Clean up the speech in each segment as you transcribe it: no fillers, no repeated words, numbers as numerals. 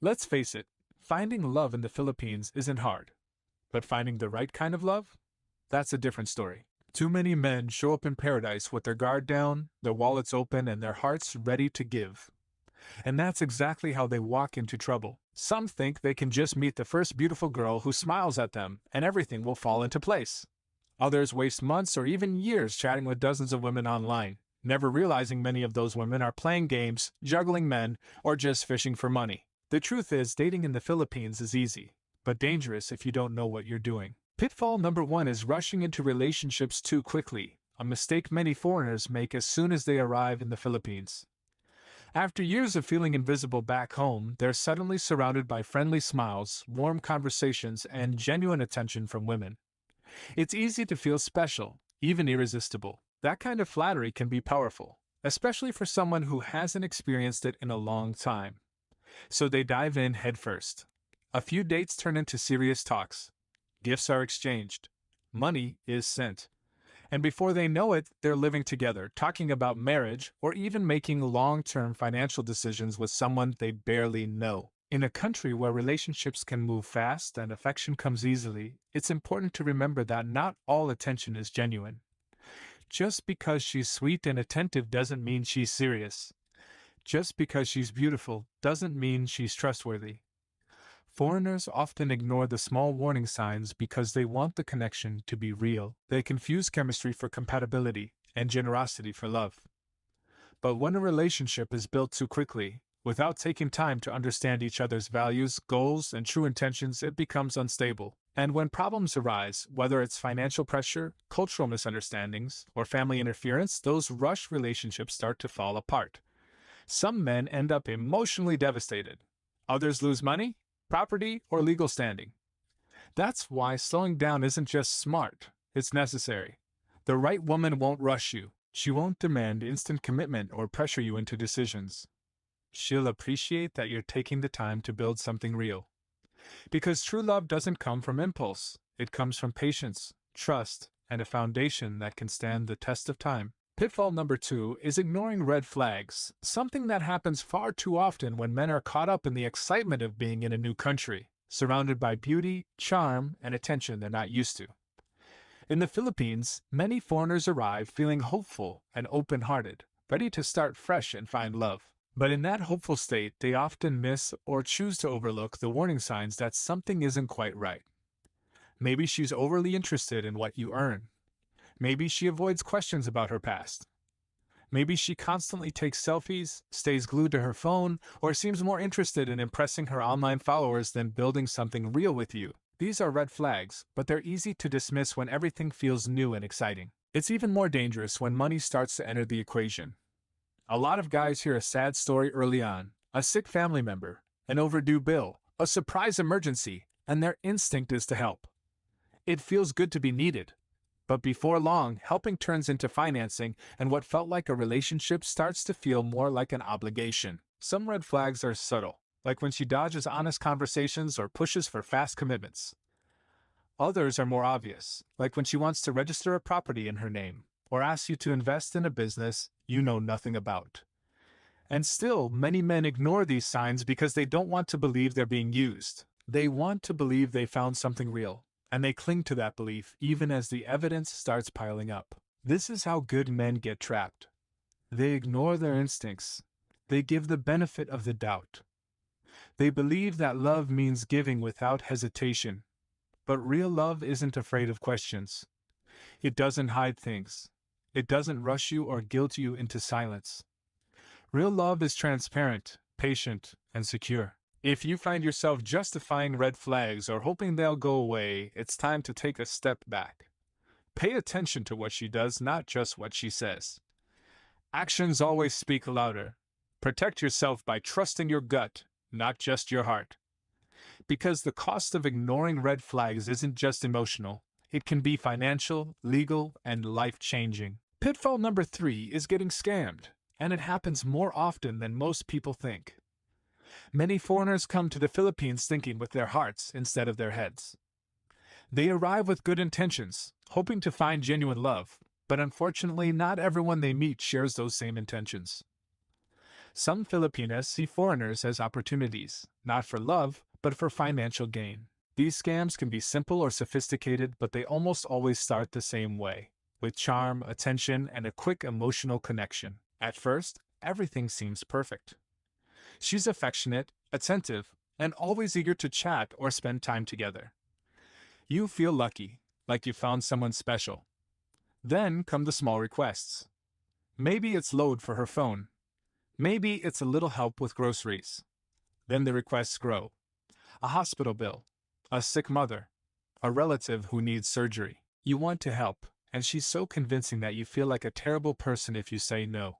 Let's face it, finding love in the Philippines isn't hard. But finding the right kind of love? That's a different story. Too many men show up in paradise with their guard down, their wallets open, and their hearts ready to give. And that's exactly how they walk into trouble. Some think they can just meet the first beautiful girl who smiles at them, and everything will fall into place. Others waste months or even years chatting with dozens of women online, never realizing many of those women are playing games, juggling men, or just fishing for money. The truth is, dating in the Philippines is easy, but dangerous if you don't know what you're doing. Pitfall number 1 is rushing into relationships too quickly, a mistake many foreigners make as soon as they arrive in the Philippines. After years of feeling invisible back home, they're suddenly surrounded by friendly smiles, warm conversations, and genuine attention from women. It's easy to feel special, even irresistible. That kind of flattery can be powerful, especially for someone who hasn't experienced it in a long time. So they dive in headfirst. A few dates turn into serious talks. Gifts are exchanged. Money is sent. And before they know it, they're living together, talking about marriage, or even making long-term financial decisions with someone they barely know. In a country where relationships can move fast and affection comes easily, it's important to remember that not all attention is genuine. Just because she's sweet and attentive doesn't mean she's serious. Just because she's beautiful doesn't mean she's trustworthy. Foreigners often ignore the small warning signs because they want the connection to be real. They confuse chemistry for compatibility and generosity for love. But when a relationship is built too quickly, without taking time to understand each other's values, goals, and true intentions, it becomes unstable. And when problems arise, whether it's financial pressure, cultural misunderstandings, or family interference, those rushed relationships start to fall apart. Some men end up emotionally devastated. Others lose money, property, or legal standing. That's why slowing down isn't just smart, it's necessary. The right woman won't rush you. She won't demand instant commitment or pressure you into decisions. She'll appreciate that you're taking the time to build something real. Because true love doesn't come from impulse, it comes from patience, trust, and a foundation that can stand the test of time. Pitfall number 2 is ignoring red flags, something that happens far too often when men are caught up in the excitement of being in a new country, surrounded by beauty, charm, and attention they're not used to. In the Philippines, many foreigners arrive feeling hopeful and open-hearted, ready to start fresh and find love. But in that hopeful state, they often miss or choose to overlook the warning signs that something isn't quite right. Maybe she's overly interested in what you earn. Maybe she avoids questions about her past. Maybe she constantly takes selfies, stays glued to her phone, or seems more interested in impressing her online followers than building something real with you. These are red flags, but they're easy to dismiss when everything feels new and exciting. It's even more dangerous when money starts to enter the equation. A lot of guys hear a sad story early on, a sick family member, an overdue bill, a surprise emergency, and their instinct is to help. It feels good to be needed. But before long, helping turns into financing, and what felt like a relationship starts to feel more like an obligation. Some red flags are subtle, like when she dodges honest conversations or pushes for fast commitments. Others are more obvious, like when she wants to register a property in her name, or asks you to invest in a business you know nothing about. And still, many men ignore these signs because they don't want to believe they're being used. They want to believe they found something real, and they cling to that belief even as the evidence starts piling up. This is how good men get trapped. They ignore their instincts. They give the benefit of the doubt. They believe that love means giving without hesitation. But real love isn't afraid of questions. It doesn't hide things. It doesn't rush you or guilt you into silence. Real love is transparent, patient, and secure. If you find yourself justifying red flags or hoping they'll go away, it's time to take a step back. Pay attention to what she does, not just what she says. Actions always speak louder. Protect yourself by trusting your gut, not just your heart. Because the cost of ignoring red flags isn't just emotional, it can be financial, legal, and life-changing. Pitfall number 3 is getting scammed, and it happens more often than most people think. Many foreigners come to the Philippines thinking with their hearts instead of their heads. They arrive with good intentions, hoping to find genuine love, but unfortunately not everyone they meet shares those same intentions. Some Filipinas see foreigners as opportunities, not for love, but for financial gain. These scams can be simple or sophisticated, but they almost always start the same way, with charm, attention, and a quick emotional connection. At first, everything seems perfect. She's affectionate, attentive, and always eager to chat or spend time together. You feel lucky, like you found someone special. Then come the small requests. Maybe it's load for her phone. Maybe it's a little help with groceries. Then the requests grow. A hospital bill, a sick mother, a relative who needs surgery. You want to help, and she's so convincing that you feel like a terrible person if you say no.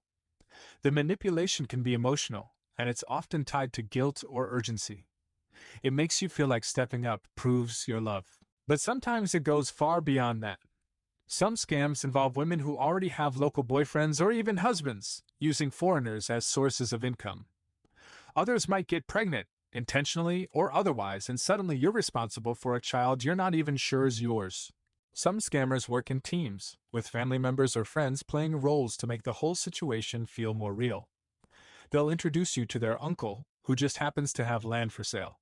The manipulation can be emotional, and it's often tied to guilt or urgency. It makes you feel like stepping up proves your love. But sometimes it goes far beyond that. Some scams involve women who already have local boyfriends or even husbands, using foreigners as sources of income. Others might get pregnant, intentionally or otherwise, and suddenly you're responsible for a child you're not even sure is yours. Some scammers work in teams, with family members or friends playing roles to make the whole situation feel more real. They'll introduce you to their uncle, who just happens to have land for sale,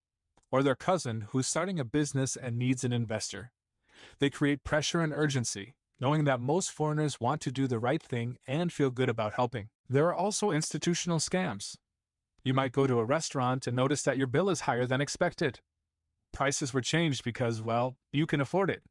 or their cousin who's starting a business and needs an investor. They create pressure and urgency, knowing that most foreigners want to do the right thing and feel good about helping. There are also institutional scams. You might go to a restaurant and notice that your bill is higher than expected. Prices were changed because, well, you can afford it.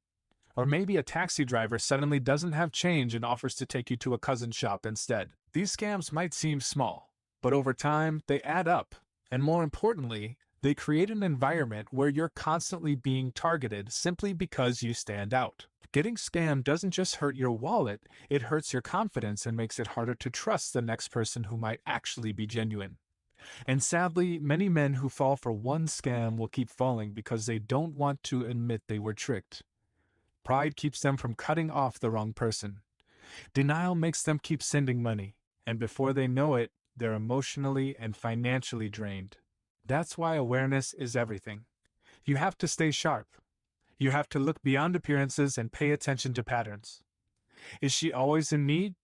Or maybe a taxi driver suddenly doesn't have change and offers to take you to a cousin's shop instead. These scams might seem small, but over time, they add up. And more importantly, they create an environment where you're constantly being targeted simply because you stand out. Getting scammed doesn't just hurt your wallet, it hurts your confidence and makes it harder to trust the next person who might actually be genuine. And sadly, many men who fall for one scam will keep falling because they don't want to admit they were tricked. Pride keeps them from cutting off the wrong person. Denial makes them keep sending money, and before they know it, they're emotionally and financially drained. That's why awareness is everything. You have to stay sharp. You have to look beyond appearances and pay attention to patterns. Is she always in need?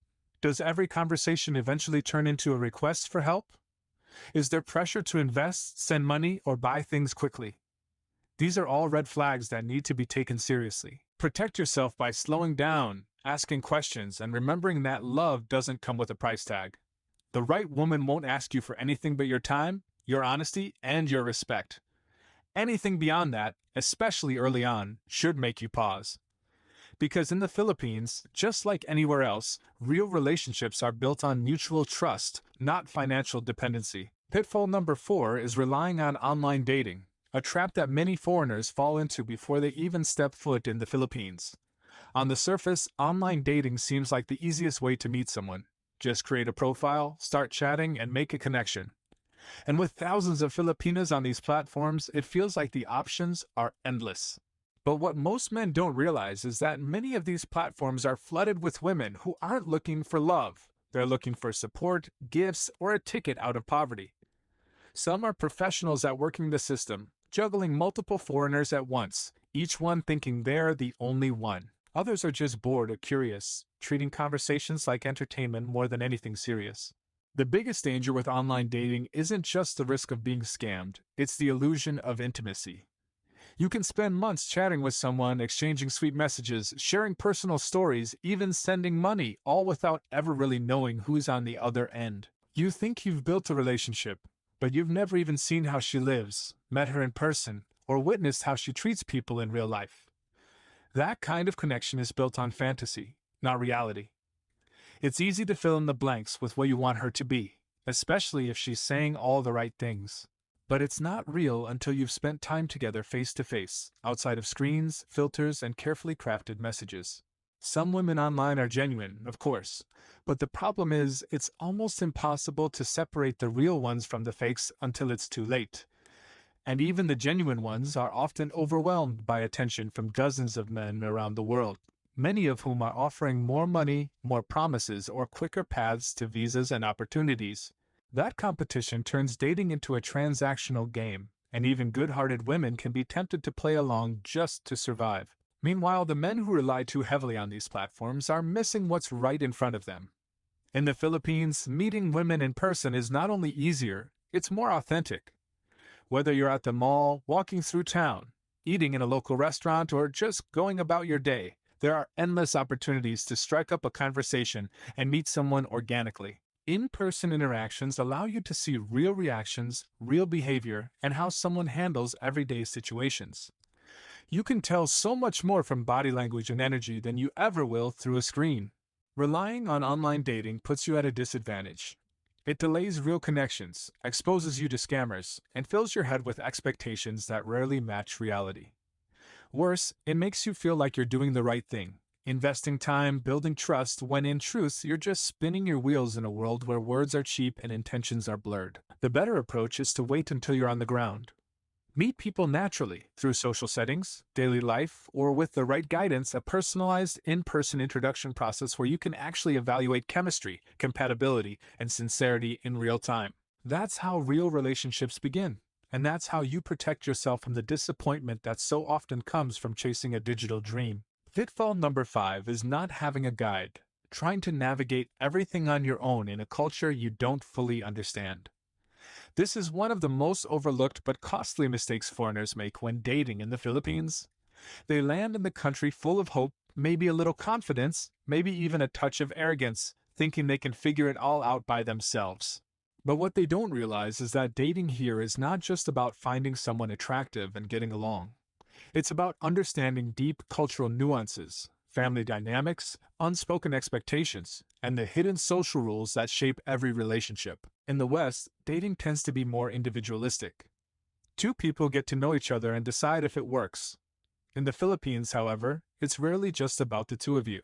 Does every conversation eventually turn into a request for help? Is there pressure to invest, send money, or buy things quickly? These are all red flags that need to be taken seriously. Protect yourself by slowing down, asking questions, and remembering that love doesn't come with a price tag. The right woman won't ask you for anything but your time, your honesty, and your respect. Anything beyond that, especially early on, should make you pause. Because in the Philippines, just like anywhere else, real relationships are built on mutual trust, not financial dependency. Pitfall number 4 is relying on online dating, a trap that many foreigners fall into before they even step foot in the Philippines. On the surface, online dating seems like the easiest way to meet someone. Just create a profile, start chatting, and make a connection. And with thousands of Filipinas on these platforms, it feels like the options are endless. But what most men don't realize is that many of these platforms are flooded with women who aren't looking for love. They're looking for support, gifts, or a ticket out of poverty. Some are professionals at working the system, juggling multiple foreigners at once, each one thinking they're the only one. Others are just bored or curious, treating conversations like entertainment more than anything serious. The biggest danger with online dating isn't just the risk of being scammed, it's the illusion of intimacy. You can spend months chatting with someone, exchanging sweet messages, sharing personal stories, even sending money, all without ever really knowing who's on the other end. You think you've built a relationship, but you've never even seen how she lives, met her in person, or witnessed how she treats people in real life. That kind of connection is built on fantasy, not reality. It's easy to fill in the blanks with what you want her to be, especially if she's saying all the right things. But it's not real until you've spent time together face to face, outside of screens, filters, and carefully crafted messages. Some women online are genuine, of course, but the problem is it's almost impossible to separate the real ones from the fakes until it's too late. And even the genuine ones are often overwhelmed by attention from dozens of men around the world, many of whom are offering more money, more promises, or quicker paths to visas and opportunities. That competition turns dating into a transactional game, and even good-hearted women can be tempted to play along just to survive. Meanwhile, the men who rely too heavily on these platforms are missing what's right in front of them. In the Philippines, meeting women in person is not only easier, it's more authentic. Whether you're at the mall, walking through town, eating in a local restaurant, or just going about your day, there are endless opportunities to strike up a conversation and meet someone organically. In-person interactions allow you to see real reactions, real behavior, and how someone handles everyday situations. You can tell so much more from body language and energy than you ever will through a screen. Relying on online dating puts you at a disadvantage. It delays real connections, exposes you to scammers, and fills your head with expectations that rarely match reality. Worse, it makes you feel like you're doing the right thing, investing time, building trust, when in truth, you're just spinning your wheels in a world where words are cheap and intentions are blurred. The better approach is to wait until you're on the ground. Meet people naturally, through social settings, daily life, or with the right guidance, a personalized in-person introduction process where you can actually evaluate chemistry, compatibility, and sincerity in real time. That's how real relationships begin, and that's how you protect yourself from the disappointment that so often comes from chasing a digital dream. Pitfall number 5 is not having a guide, trying to navigate everything on your own in a culture you don't fully understand. This is one of the most overlooked but costly mistakes foreigners make when dating in the Philippines. They land in the country full of hope, maybe a little confidence, maybe even a touch of arrogance, thinking they can figure it all out by themselves. But what they don't realize is that dating here is not just about finding someone attractive and getting along. It's about understanding deep cultural nuances, family dynamics, unspoken expectations, and the hidden social rules that shape every relationship. In the West, dating tends to be more individualistic. Two people get to know each other and decide if it works. In the Philippines, however, it's rarely just about the two of you.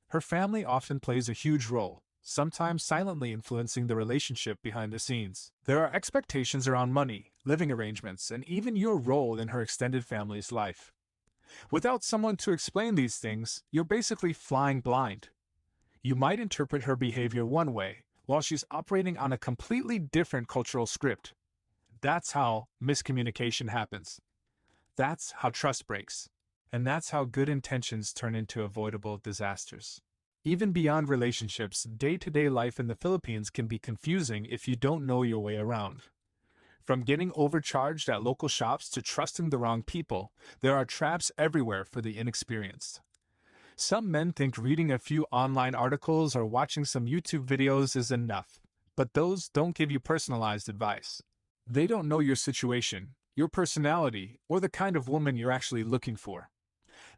Her family often plays a huge role, sometimes silently influencing the relationship behind the scenes. There are expectations around money, living arrangements, and even your role in her extended family's life. Without someone to explain these things, you're basically flying blind. You might interpret her behavior one way, while she's operating on a completely different cultural script. That's how miscommunication happens. That's how trust breaks. And that's how good intentions turn into avoidable disasters. Even beyond relationships, day-to-day life in the Philippines can be confusing if you don't know your way around. From getting overcharged at local shops to trusting the wrong people, there are traps everywhere for the inexperienced. Some men think reading a few online articles or watching some YouTube videos is enough, but those don't give you personalized advice. They don't know your situation, your personality, or the kind of woman you're actually looking for.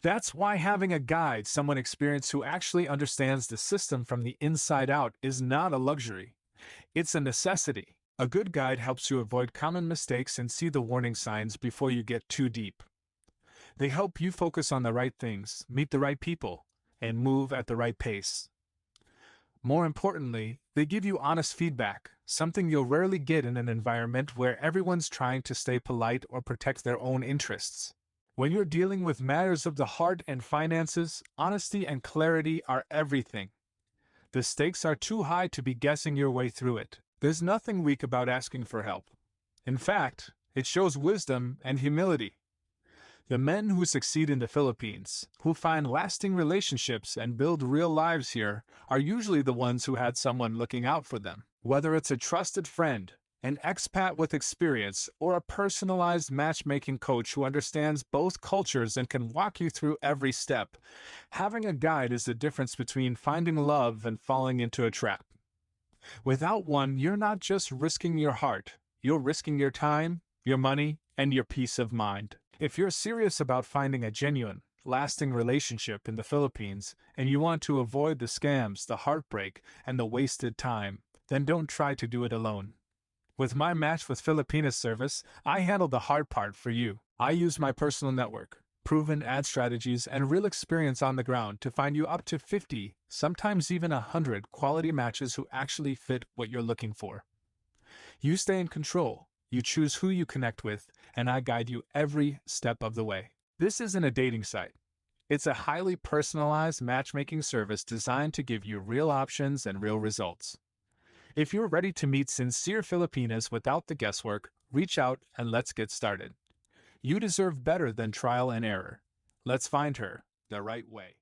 That's why having a guide, someone experienced who actually understands the system from the inside out, is not a luxury. It's a necessity. A good guide helps you avoid common mistakes and see the warning signs before you get too deep. They help you focus on the right things, meet the right people, and move at the right pace. More importantly, they give you honest feedback, something you'll rarely get in an environment where everyone's trying to stay polite or protect their own interests. When you're dealing with matters of the heart and finances, honesty and clarity are everything. The stakes are too high to be guessing your way through it. There's nothing weak about asking for help. In fact, it shows wisdom and humility. The men who succeed in the Philippines, who find lasting relationships and build real lives here, are usually the ones who had someone looking out for them. Whether it's a trusted friend, an expat with experience, or a personalized matchmaking coach who understands both cultures and can walk you through every step, having a guide is the difference between finding love and falling into a trap. Without one, you're not just risking your heart, you're risking your time, your money, and your peace of mind. If you're serious about finding a genuine, lasting relationship in the Philippines, and you want to avoid the scams, the heartbreak, and the wasted time, then don't try to do it alone. With my Match with Filipinas service, I handle the hard part for you. I use my personal network, proven ad strategies, and real experience on the ground to find you up to 50, sometimes even 100 quality matches who actually fit what you're looking for. You stay in control, you choose who you connect with, and I guide you every step of the way. This isn't a dating site. It's a highly personalized matchmaking service designed to give you real options and real results. If you're ready to meet sincere Filipinas without the guesswork, reach out and let's get started. You deserve better than trial and error. Let's find her the right way.